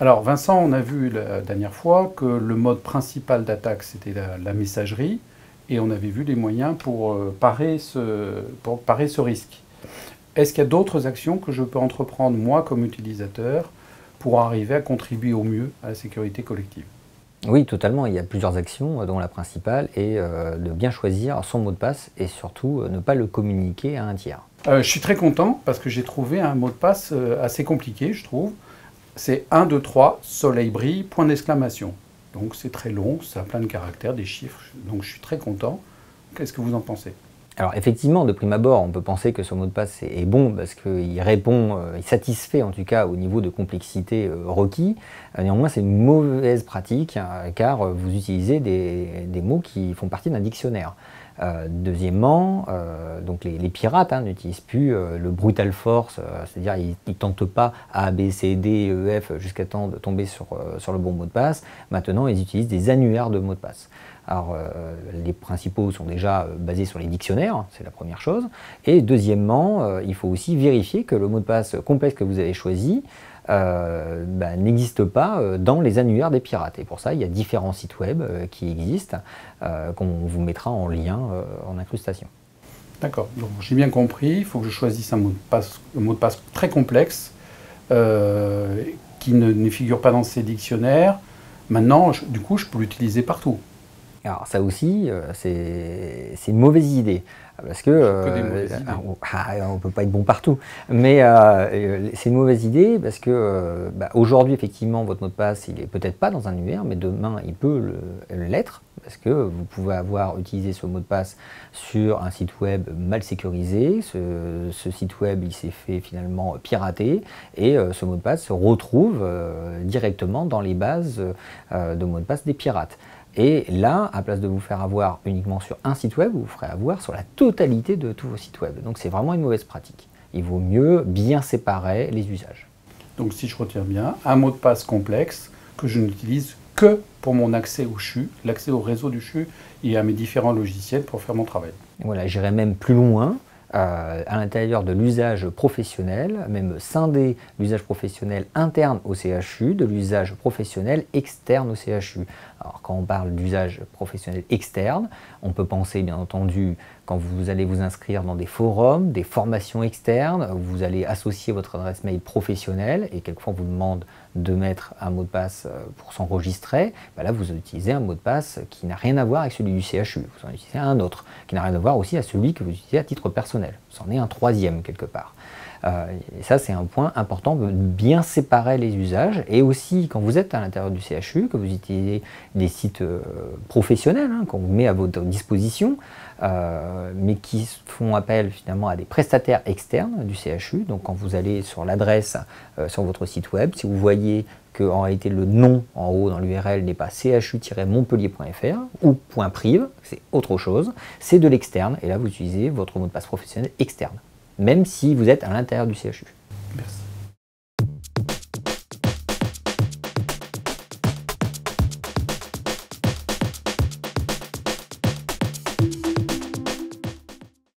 Alors Vincent, on a vu la dernière fois que le mode principal d'attaque, c'était la messagerie, et on avait vu les moyens pour parer ce risque. Est-ce qu'il y a d'autres actions que je peux entreprendre, moi, comme utilisateur, pour arriver à contribuer au mieux à la sécurité collective? Oui, totalement. Il y a plusieurs actions, dont la principale est de bien choisir son mot de passe et surtout ne pas le communiquer à un tiers. Je suis très content parce que j'ai trouvé un mot de passe assez compliqué, je trouve. C'est 1, 2, 3, soleil brille, point d'exclamation. Donc c'est très long, ça a plein de caractères, des chiffres, donc je suis très content. Qu'est-ce que vous en pensez? Alors effectivement, de prime abord, on peut penser que ce mot de passe est bon parce qu'il répond, il satisfait en tout cas au niveau de complexité requis. Néanmoins, c'est une mauvaise pratique car vous utilisez des mots qui font partie d'un dictionnaire. Deuxièmement, donc les pirates n'utilisent plus le brutal force, c'est-à-dire ils ne tentent pas A, B, C, D, E, F jusqu'à temps de tomber sur le bon mot de passe. Maintenant, ils utilisent des annuaires de mots de passe. Alors, les principaux sont déjà basés sur les dictionnaires, c'est la première chose. Et deuxièmement, il faut aussi vérifier que le mot de passe complexe que vous avez choisi n'existe pas dans les annuaires des pirates. Et pour ça, il y a différents sites web qui existent, qu'on vous mettra en lien en incrustation. D'accord, donc j'ai bien compris, il faut que je choisisse un mot de passe très complexe, qui ne figure pas dans ces dictionnaires. Maintenant, du coup, je peux l'utiliser partout. Alors ça aussi, c'est une mauvaise idée, parce que on ne peut pas être bon partout, mais c'est une mauvaise idée parce que aujourd'hui effectivement votre mot de passe il est peut-être pas dans un annuaire, mais demain il peut l'être, parce que vous pouvez avoir utilisé ce mot de passe sur un site web mal sécurisé, ce site web il s'est fait finalement pirater, et ce mot de passe se retrouve directement dans les bases de mots de passe des pirates. Et là, à place de vous faire avoir uniquement sur un site web, vous vous ferez avoir sur la totalité de tous vos sites web. Donc c'est vraiment une mauvaise pratique. Il vaut mieux bien séparer les usages. Donc si je retiens bien, un mot de passe complexe que je n'utilise que pour mon accès au CHU, l'accès au réseau du CHU et à mes différents logiciels pour faire mon travail. Et voilà, j'irai même plus loin. À l'intérieur de l'usage professionnel, même scinder l'usage professionnel interne au CHU, de l'usage professionnel externe au CHU. Alors quand on parle d'usage professionnel externe, on peut penser bien entendu quand vous allez vous inscrire dans des forums, des formations externes, vous allez associer votre adresse mail professionnelle et quelquefois on vous demande de mettre un mot de passe pour s'enregistrer. Là vous utilisez un mot de passe qui n'a rien à voir avec celui du CHU, vous en utilisez un autre qui n'a rien à voir aussi à celui que vous utilisez à titre personnel. C'en est un troisième quelque part. Et ça, c'est un point important de bien séparer les usages. Et aussi, quand vous êtes à l'intérieur du CHU, que vous utilisez des sites professionnels qu'on vous met à votre disposition, mais qui font appel finalement à des prestataires externes du CHU. Donc, quand vous allez sur l'adresse sur votre site web, si vous voyez qu'en réalité le nom en haut dans l'URL n'est pas chu-montpellier.fr ou .priv, c'est autre chose, c'est de l'externe. Et là, vous utilisez votre mot de passe professionnel externe, même si vous êtes à l'intérieur du CHU. Merci.